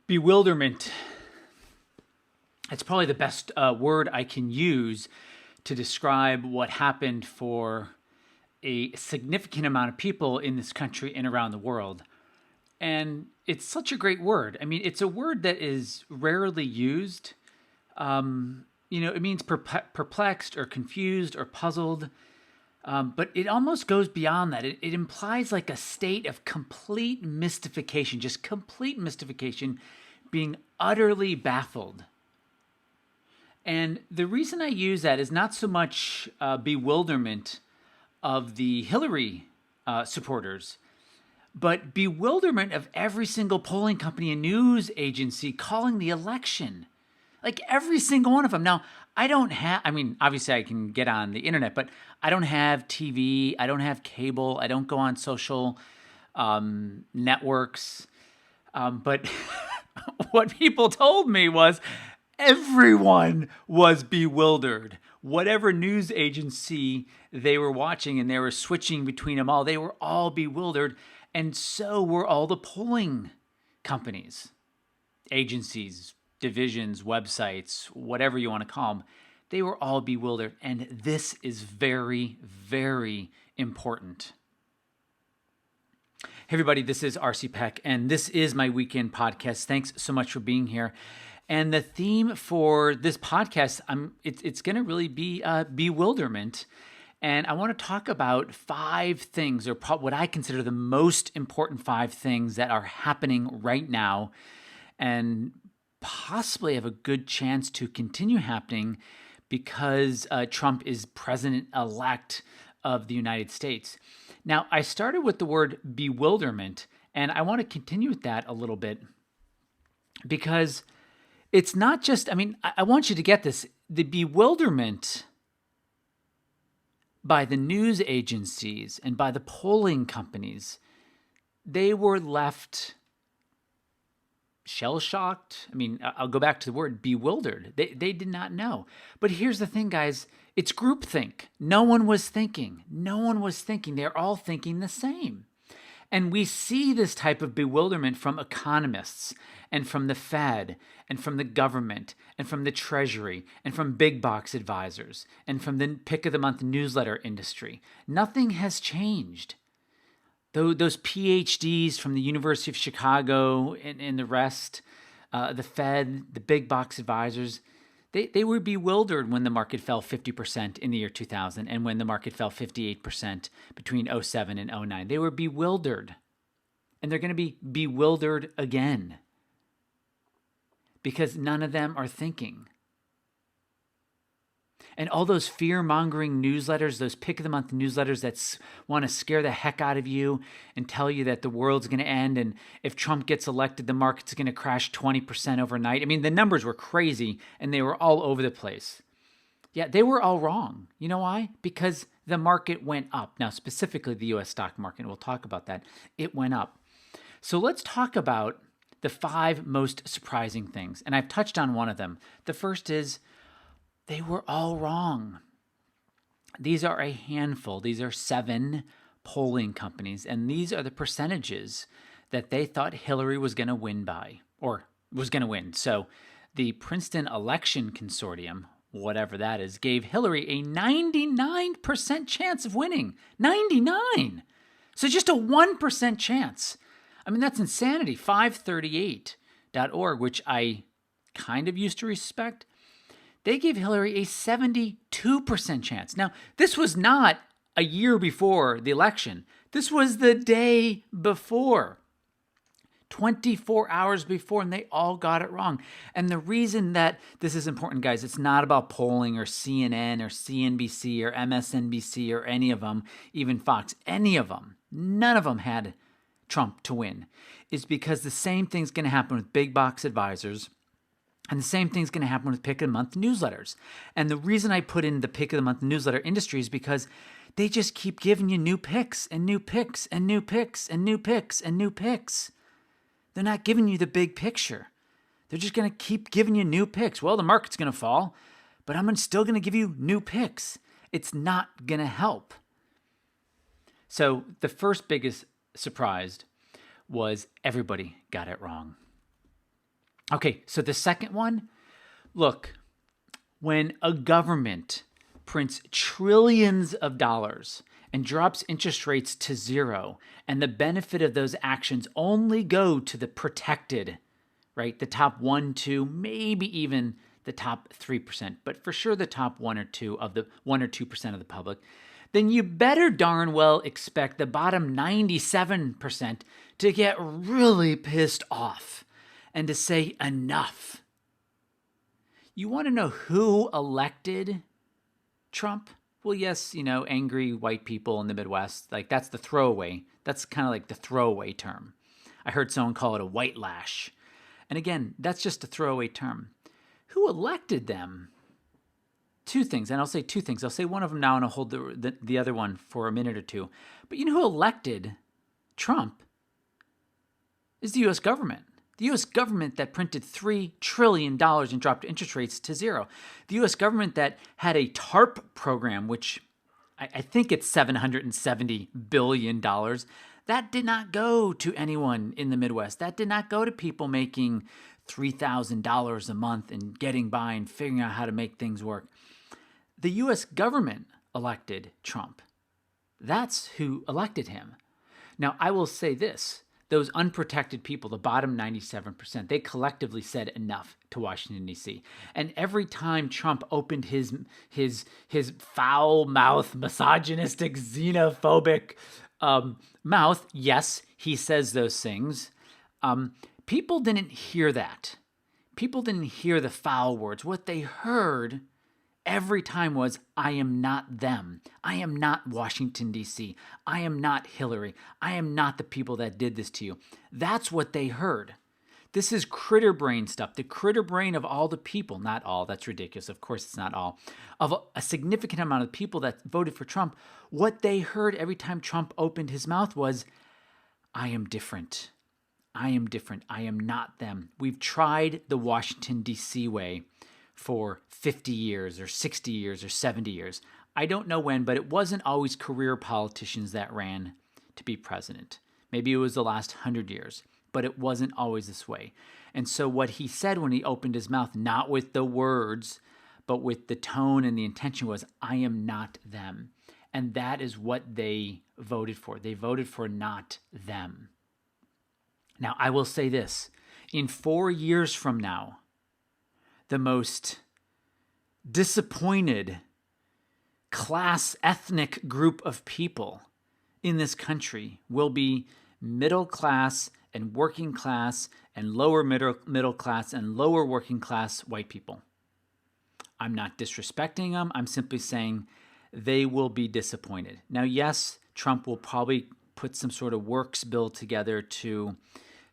Bewilderment. It's probably the best word I can use to describe what happened for a significant amount of people in this country and around the world. And it's such a great word. I mean, it's a word that is rarely used. It means perplexed or confused or puzzled. But it almost goes beyond that. It implies like a state of complete mystification, just complete mystification, being utterly baffled. And the reason I use that is not so much bewilderment of the Hillary supporters, but bewilderment of every single polling company and news agency calling the election. Like every single one of them. Now, obviously I can get on the internet, but I don't have TV. I don't have cable. I don't go on social networks. But what people told me was everyone was bewildered. Whatever news agency they were watching, and they were switching between them all, they were all bewildered. And so were all the polling companies, agencies, divisions, websites, whatever you want to call them. They were all bewildered. And this is very, very important. Hey, everybody, this is RC Peck, and this is my weekend podcast. Thanks so much for being here. And the theme for this podcast, it's going to really be bewilderment. And I want to talk about 5 things, or what I consider the most important 5 things that are happening right now and possibly have a good chance to continue happening because Trump is president-elect of the United States. Now, I started with the word bewilderment, and I want to continue with that a little bit because it's not just, I want you to get this, the bewilderment by the news agencies and by the polling companies, they were left shell-shocked. I'll go back to the word bewildered. They did not know. But here's the thing, guys. It's groupthink. No one was thinking. They're all thinking the same. And we see this type of bewilderment from economists and from the Fed and from the government and from the Treasury and from big box advisors and from the pick of the month newsletter industry. Nothing has changed. Those PhDs from the University of Chicago and the rest, the Fed, the big box advisors, they were bewildered when the market fell 50% in the year 2000 and when the market fell 58% between 07 and 09. They were bewildered. And they're going to be bewildered again because none of them are thinking. And all those fear-mongering newsletters, those pick-of-the-month newsletters that want to scare the heck out of you and tell you that the world's going to end, and if Trump gets elected, the market's going to crash 20% overnight. The numbers were crazy, and they were all over the place. Yeah, they were all wrong. You know why? Because the market went up. Now, specifically the U.S. stock market, we'll talk about that. It went up. So let's talk about the 5 most surprising things, and I've touched on one of them. The first is they were all wrong. These are a handful. These are 7 polling companies, and these are the percentages that they thought Hillary was going to win by, or was going to win. So the Princeton Election Consortium, whatever that is, gave Hillary a 99% chance of winning. 99! So just a 1% chance. That's insanity. 538.org, which I kind of used to respect, they gave Hillary a 72% chance. Now, this was not a year before the election. This was the day before, 24 hours before, and they all got it wrong. And the reason that this is important, guys, it's not about polling or CNN or CNBC or MSNBC or any of them, even Fox, any of them. None of them had Trump to win. Is because the same thing's going to happen with big box advisors. And the same thing's going to happen with pick of the month newsletters. And the reason I put in the pick of the month newsletter industry is because they just keep giving you new picks and new picks and new picks and new picks and new picks. They're not giving you the big picture. They're just going to keep giving you new picks. Well, the market's going to fall, but I'm still going to give you new picks. It's not going to help. So the first biggest surprise was everybody got it wrong. Okay, so the second one, look, when a government prints trillions of dollars and drops interest rates to zero, and the benefit of those actions only go to the protected, right? The top 1, 2, maybe even the top 3%, but for sure the top 1 or 2 of the 1 or 2% of the public, then you better darn well expect the bottom 97% to get really pissed off and to say enough. You want to know who elected Trump? Well, yes, angry white people in the Midwest. Like, that's the throwaway. That's kind of like the throwaway term. I heard someone call it a white lash. And again, that's just a throwaway term. Who elected them? Two things, and I'll say two things. I'll say one of them now, and I'll hold the other one for a minute or two. But you know who elected Trump? Is the U.S. government. The U.S. government that printed $3 trillion and dropped interest rates to zero. The U.S. government that had a TARP program, which I think it's $770 billion. That did not go to anyone in the Midwest. That did not go to people making $3,000 a month and getting by and figuring out how to make things work. The U.S. government elected Trump. That's who elected him. Now, I will say this. Those unprotected people, the bottom 97%, they collectively said enough to Washington, D.C. And every time Trump opened his foul-mouthed, misogynistic, xenophobic mouth, yes, he says those things. People didn't hear that. People didn't hear the foul words. What they heard every time was, I am not them. I am not Washington, D.C. I am not Hillary. I am not the people that did this to you. That's what they heard. This is critter brain stuff. The critter brain of all the people, not all, that's ridiculous. Of course it's not all. Of a significant amount of people that voted for Trump, what they heard every time Trump opened his mouth was, I am different. I am different. I am not them. We've tried the Washington, D.C. way for 50 years or 60 years or 70 years. I don't know when, but it wasn't always career politicians that ran to be president. Maybe it was the last 100 years, but it wasn't always this way. And so what he said when he opened his mouth, not with the words, but with the tone and the intention was, I am not them. And that is what they voted for. They voted for not them. Now, I will say this. In 4 years from now, the most disappointed class, ethnic group of people in this country will be middle class and working class and lower middle class and lower working class white people. I'm not disrespecting them. I'm simply saying they will be disappointed. Now, yes, Trump will probably put some sort of works bill together to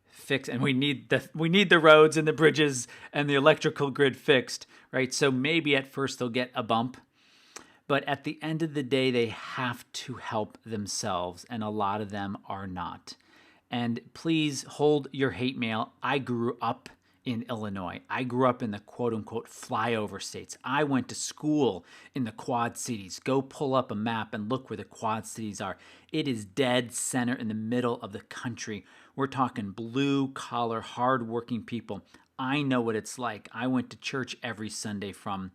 fix, and we need the roads and the bridges and the electrical grid fixed, right? So maybe at first they'll get a bump, but at the end of the day, they have to help themselves, and a lot of them are not. And please hold your hate mail. I grew up in Illinois. I grew up in the quote-unquote flyover states. I went to school in the Quad Cities. Go pull up a map and look where the Quad Cities are. It is dead center in the middle of the country. We're talking blue-collar, hard-working people. I know what it's like. I went to church every Sunday from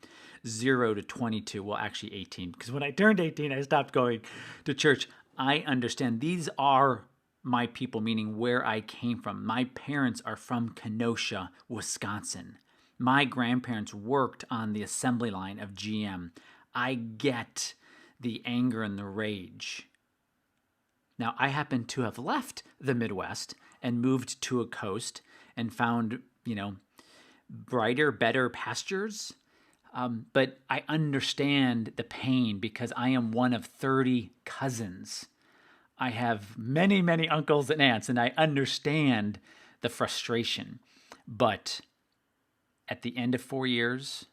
0 to 22. Well, actually 18, because when I turned 18, I stopped going to church. I understand. These are my people, meaning where I came from. My parents are from Kenosha, Wisconsin. My grandparents worked on the assembly line of GM. I get the anger and the rage. Now, I happen to have left the Midwest and moved to a coast and found, brighter, better pastures. But I understand the pain because I am one of 30 cousins. I have many, many uncles and aunts, and I understand the frustration. But at the end of 4 years,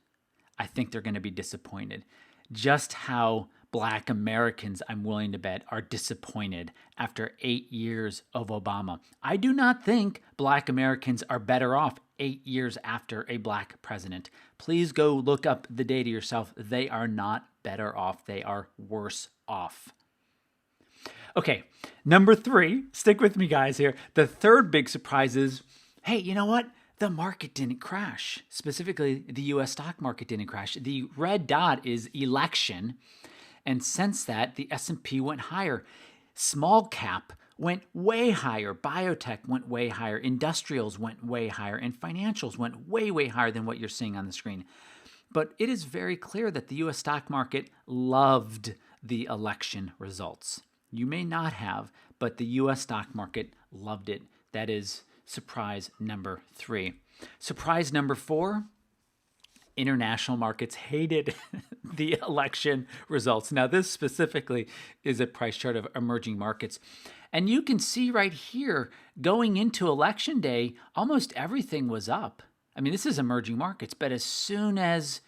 I think they're going to be disappointed. Just how Black Americans, I'm willing to bet, are disappointed after 8 years of Obama. I do not think Black Americans are better off 8 years after a Black president. Please go look up the data yourself. They are not better off. They are worse off. Okay, number 3, stick with me guys here. The third big surprise is, hey, you know what? the market didn't crash. Specifically, the US stock market didn't crash. The red dot is election, and since that, the S&P went higher. Small cap went way higher. Biotech went way higher. Industrials went way higher. And financials went way, way higher than what you're seeing on the screen. But it is very clear that the US stock market loved the election results. You may not have, but the US stock market loved it. That is surprise number 3. Surprise number 4, international markets hated the election results. Now, this specifically is a price chart of emerging markets. And you can see right here, going into election day, almost everything was up. I mean, this is emerging markets, but as soon as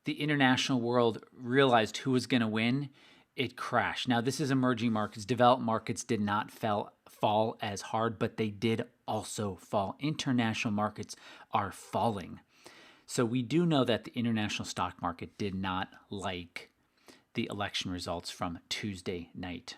the international world realized who was going to win, it crashed. Now, this is emerging markets. Developed markets did not fall as hard, but they did also fall. International markets are falling. So we do know that the international stock market did not like the election results from Tuesday night.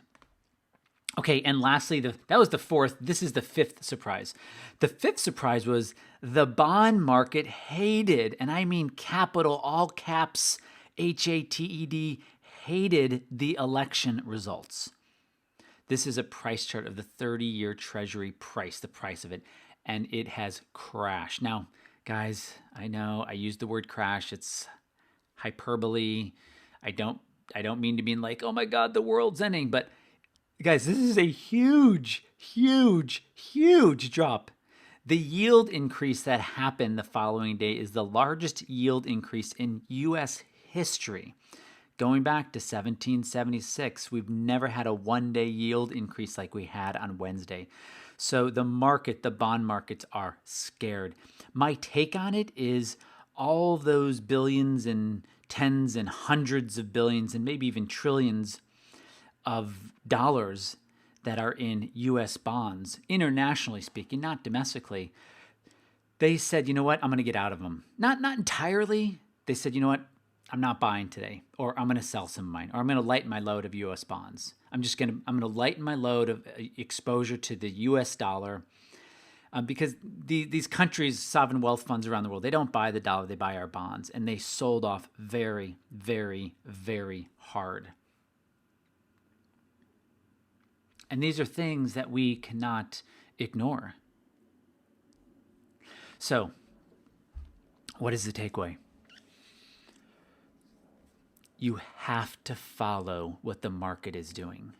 Okay, and lastly, that was the 4th. This is the 5th surprise. The 5th surprise was the bond market hated, and I mean capital, all caps, HATED, hated the election results. This is a price chart of the 30-year Treasury price, the price of it, and it has crashed. Now, guys, I know I used the word crash. It's hyperbole. I don't mean to mean like, oh my God, the world's ending. But guys, this is a huge, huge, huge drop. The yield increase that happened the following day is the largest yield increase in U.S. history. Going back to 1776, we've never had a one-day yield increase like we had on Wednesday. So the bond markets are scared. My take on it is all those billions and tens and hundreds of billions and maybe even trillions of dollars that are in U.S. bonds, internationally speaking, not domestically, they said, you know what, I'm going to get out of them. Not entirely. They said, you know what, I'm not buying today, or I'm going to sell some of mine, or I'm going to lighten my load of U.S. bonds. I'm going to lighten my load of exposure to the U.S. dollar because these countries, sovereign wealth funds around the world, they don't buy the dollar, they buy our bonds, and they sold off very, very, very hard. And these are things that we cannot ignore. So, what is the takeaway? You have to follow what the market is doing.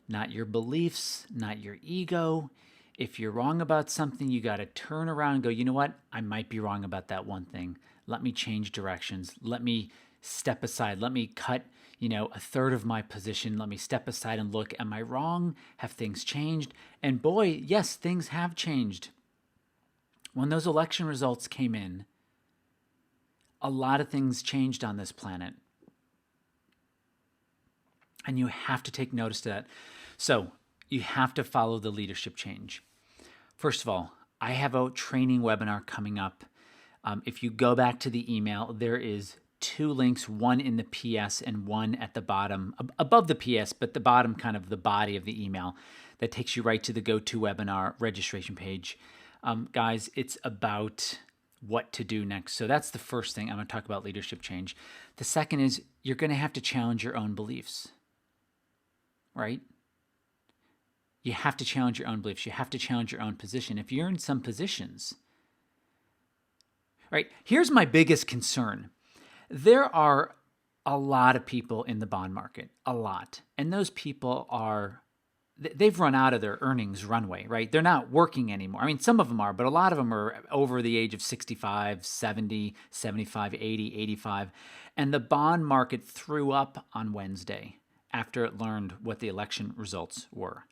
Not your beliefs, not your ego. If you're wrong about something, you got to turn around and go, you know what? I might be wrong about that one thing. Let me change directions. Let me step aside. Let me cut, a third of my position. Let me step aside and look, am I wrong? Have things changed? And boy, yes, things have changed. When those election results came in, a lot of things changed on this planet. And you have to take notice of that. So you have to follow the leadership change. First of all, I have a training webinar coming up. If you go back to the email, there is 2 links, one in the PS and one at the bottom, above the PS, but the bottom kind of the body of the email that takes you right to the GoToWebinar registration page. Guys, it's about what to do next. So that's the first thing. I'm going to talk about leadership change. The second is you're going to have to challenge your own beliefs, right? You have to challenge your own beliefs. You have to challenge your own position. If you're in some positions, right? Here's my biggest concern. There are a lot of people in the bond market, a lot. And those people they've run out of their earnings runway, right? They're not working anymore. I mean, some of them are, but a lot of them are over the age of 65, 70, 75, 80, 85. And the bond market threw up on Wednesday after it learned what the election results were.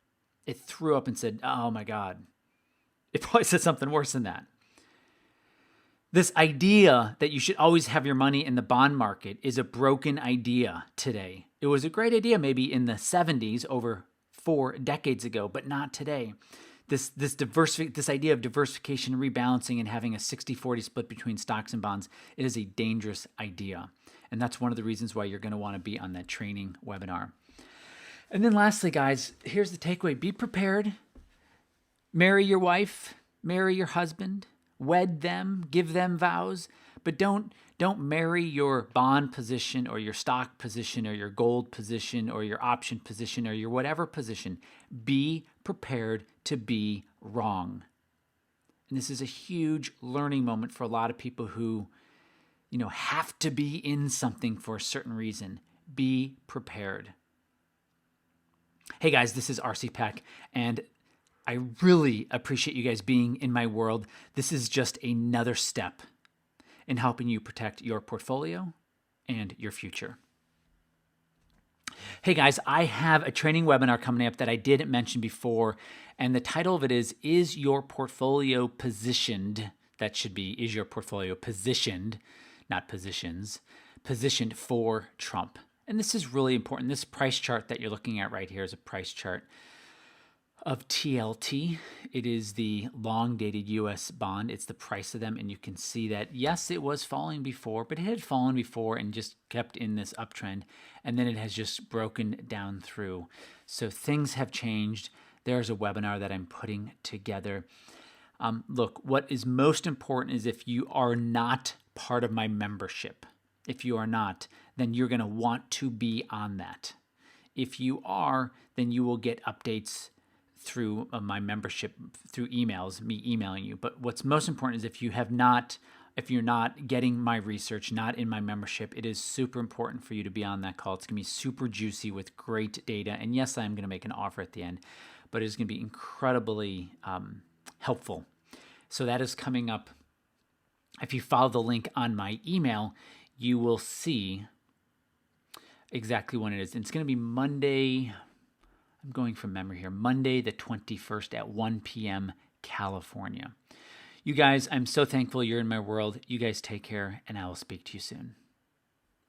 It threw up and said, oh my God. It probably said something worse than that. This idea that you should always have your money in the bond market is a broken idea today. It was a great idea maybe in the 70s, over 4 decades ago, but not today. This idea of diversification, rebalancing, and having a 60-40 split between stocks and bonds, it is a dangerous idea. And that's one of the reasons why you're going to want to be on that training webinar. And then lastly, guys, here's the takeaway. Be prepared. Marry your wife. Marry your husband, wed them, give them vows, but don't marry your bond position or your stock position or your gold position or your option position or your whatever position. Be prepared to be wrong. And this is a huge learning moment for a lot of people who, have to be in something for a certain reason. Be prepared. Hey guys, this is RC Peck, and I really appreciate you guys being in my world. This is just another step in helping you protect your portfolio and your future. Hey guys, I have a training webinar coming up that I didn't mention before, and the title of it is Your Portfolio Positioned? That should be, is your portfolio positioned, not positions, positioned for Trump? And this is really important. This price chart that you're looking at right here is a price chart of TLT. It is the long-dated U.S. bond. It's the price of them, and you can see that, yes, it was falling before, but it had fallen before and just kept in this uptrend, and then it has just broken down through. So things have changed. There's a webinar that I'm putting together. Look, what is most important is if you are not part of my membership, if you are not, then you're going to want to be on that. If you are, then you will get updates through my membership, through emails, me emailing you. But what's most important is if you're not getting my research, not in my membership, it is super important for you to be on that call. It's going to be super juicy with great data. And yes, I'm going to make an offer at the end, but it's going to be incredibly helpful. So that is coming up. If you follow the link on my email, you will see exactly when it is. And it's going to be Monday. I'm going from memory here. Monday the 21st at 1 p.m. California. You guys, I'm so thankful you're in my world. You guys take care, and I will speak to you soon.